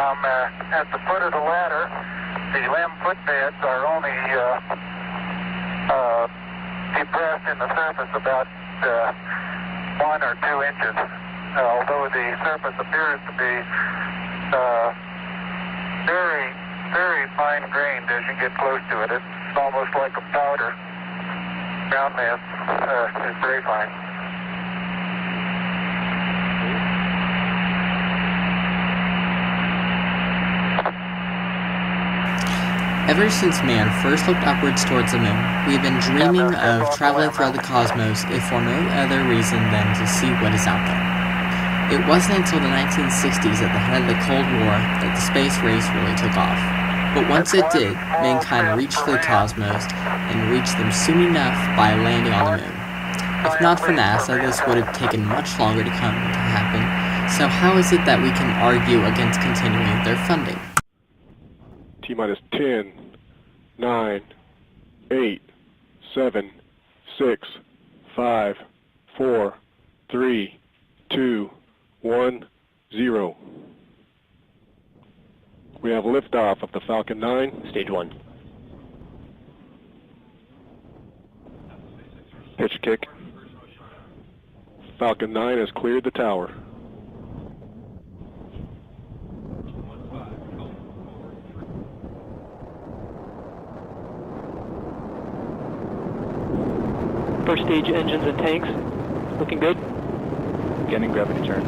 At the foot of the ladder, the LEM footbeds are only depressed in the surface about 1 or 2 inches, although the surface appears to be very, very fine-grained as you get close to it. It's almost like a powder. Ground mass is very fine. Ever since man first looked upwards towards the moon, we have been dreaming of traveling throughout the cosmos if for no other reason than to see what is out there. It wasn't until the 1960s at the head of the Cold War that the space race really took off. But once it did, mankind reached the cosmos and reached them soon enough by landing on the moon. If not for NASA, this would have taken much longer to happen, so how is it that we can argue against continuing their funding? T-minus 10, 9, 8, 7, 6, 5, 4, 3, 2, 1, 0. We have liftoff of the Falcon 9. Stage 1. Pitch kick. Falcon 9 has cleared the tower. First stage engines and tanks, looking good. Beginning gravity turn.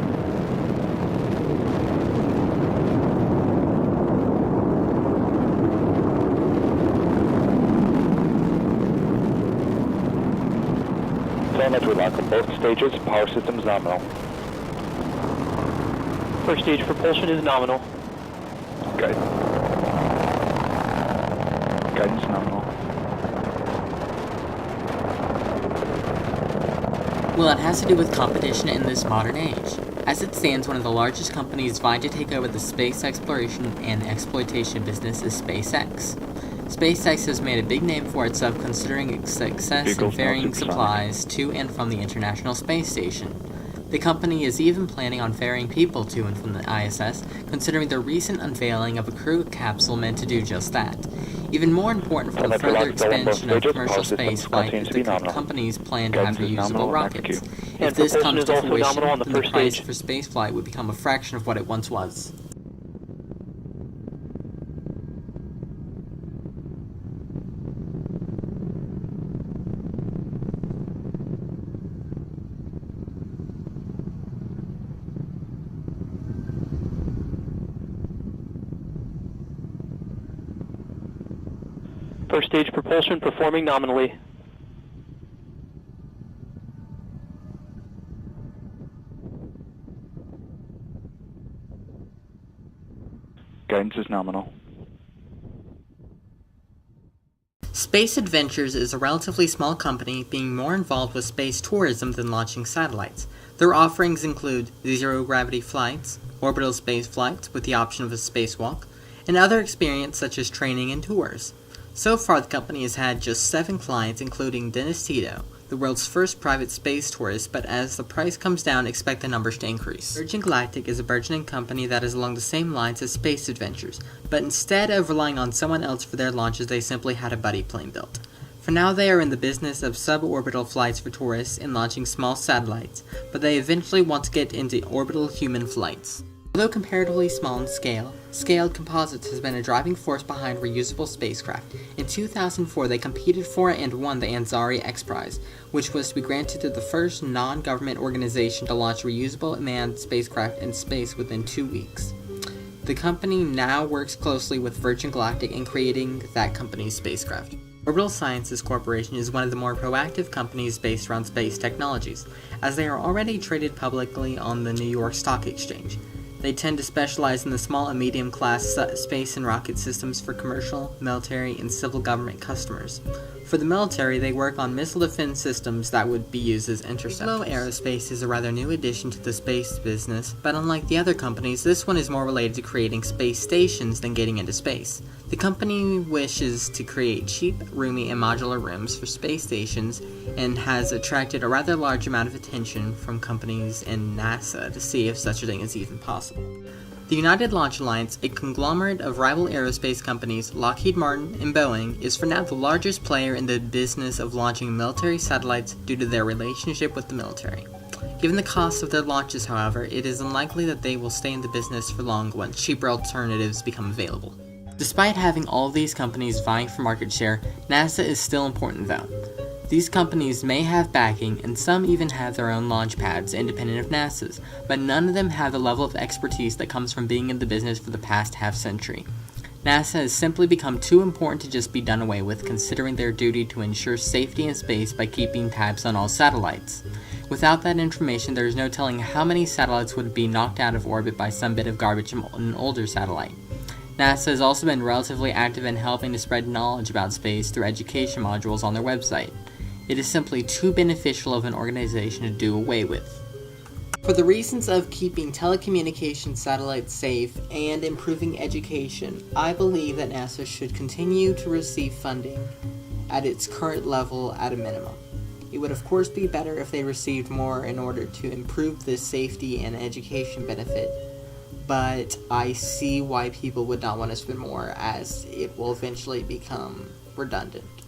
Telemetry lock on both stages, power systems nominal. First stage propulsion is nominal. Guidance nominal. Well, it has to do with competition in this modern age. As it stands, one of the largest companies vying to take over the space exploration and exploitation business is SpaceX. SpaceX has made a big name for itself considering its success in ferrying supplies to and from the International Space Station. The company is even planning on ferrying people to and from the ISS, considering the recent unveiling of a crew capsule meant to do just that. Even more important for the further expansion of commercial space flight is the company's plan to have reusable rockets. If this comes to fruition, then the price for spaceflight would become a fraction of what it once was. First stage propulsion performing nominally. Guidance is nominal. Space Adventures is a relatively small company being more involved with space tourism than launching satellites. Their offerings include zero-gravity flights, orbital space flights with the option of a spacewalk, and other experiences such as training and tours. So far, the company has had just 7 clients, including Dennis Tito, the world's first private space tourist, but as the price comes down, expect the numbers to increase. Virgin Galactic is a burgeoning company that is along the same lines as Space Adventures, but instead of relying on someone else for their launches, they simply had a buddy plane built. For now, they are in the business of suborbital flights for tourists and launching small satellites, but they eventually want to get into orbital human flights. Although comparatively small in scale, Scaled Composites has been a driving force behind reusable spacecraft. In 2004, they competed for and won the Ansari X Prize, which was to be granted to the first non-government organization to launch reusable manned spacecraft in space within 2 weeks. The company now works closely with Virgin Galactic in creating that company's spacecraft. Orbital Sciences Corporation is one of the more proactive companies based around space technologies, as they are already traded publicly on the New York Stock Exchange. They tend to specialize in the small and medium-class space and rocket systems for commercial, military, and civil government customers. For the military, they work on missile defense systems that would be used as interceptors. Bigelow Aerospace is a rather new addition to the space business, but unlike the other companies, this one is more related to creating space stations than getting into space. The company wishes to create cheap, roomy, and modular rooms for space stations and has attracted a rather large amount of attention from companies and NASA to see if such a thing is even possible. The United Launch Alliance, a conglomerate of rival aerospace companies Lockheed Martin and Boeing, is for now the largest player in the business of launching military satellites due to their relationship with the military. Given the cost of their launches, however, it is unlikely that they will stay in the business for long once cheaper alternatives become available. Despite having all of these companies vying for market share, NASA is still important though. These companies may have backing, and some even have their own launch pads independent of NASA's, but none of them have the level of expertise that comes from being in the business for the past half-century. NASA has simply become too important to just be done away with, considering their duty to ensure safety in space by keeping tabs on all satellites. Without that information, there is no telling how many satellites would be knocked out of orbit by some bit of garbage in an older satellite. NASA has also been relatively active in helping to spread knowledge about space through education modules on their website. It is simply too beneficial of an organization to do away with. For the reasons of keeping telecommunications satellites safe and improving education, I believe that NASA should continue to receive funding at its current level at a minimum. It would of course be better if they received more in order to improve the safety and education benefit, but I see why people would not want to spend more, as it will eventually become redundant.